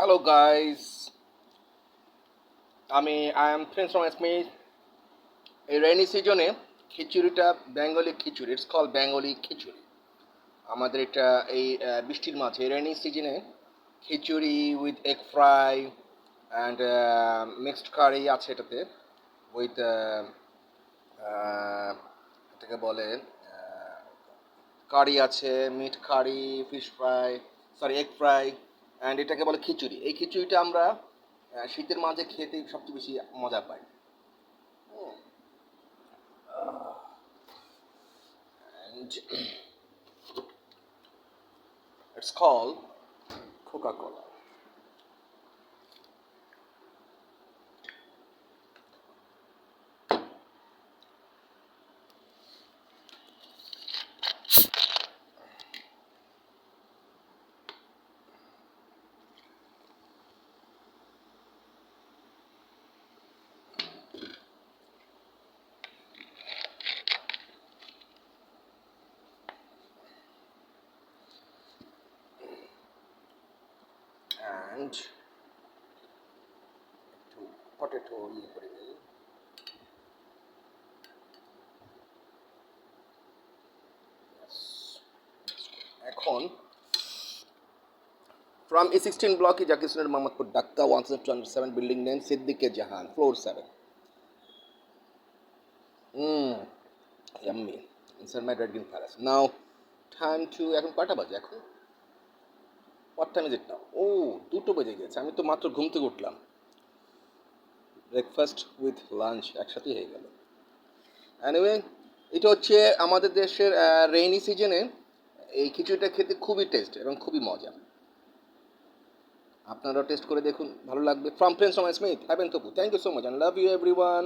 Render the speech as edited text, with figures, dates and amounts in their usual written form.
Hello guys, I am Prince from Smith. এই rainy সিজনে খিচুড়িটা Bengali khichdi, it's call Bengali khichdi. আমাদের এটা এই বৃষ্টির মাঝে রেইনি সিজনে khichdi with egg fry and mixed curry আছে এটাতে উইথ এটাকে বলে কারি আছে, meat curry, fish fry, sorry egg fry, and এটাকে বলে খিচুড়ি। এই খিচুড়িটা আমরা শীতের মাঝে খেতে সবচেয়ে বেশি মজা পাই। And it's called Coca-Cola. And একটু পটেটো ইয়ে করে দিই। এখন from E16 block is Jakisner Mamadpur Dhaka 1207 building name Siddique Jahan floor 7. Yummy. Inside my Red Green Palace. Now time to এখন কয়টা বাজে এখন? What time is it now? ও 2টো বেজে গেছে, আমি তো মাত্র ঘুম থেকে উঠলাম। ব্রেকফাস্ট উইথ লাঞ্চ একসাথেই হয়ে গেল। অ্যানিওয়ে, এটা হচ্ছে আমাদের দেশের রেইনি সিজনে এই খিচুড়িটা খেতে খুবই টেস্ট এবং খুবই মজা। আপনারাও টেস্ট করে দেখুন, ভালো লাগবে। From friends from Smith Haven Tapu, thank you so much and love you everyone.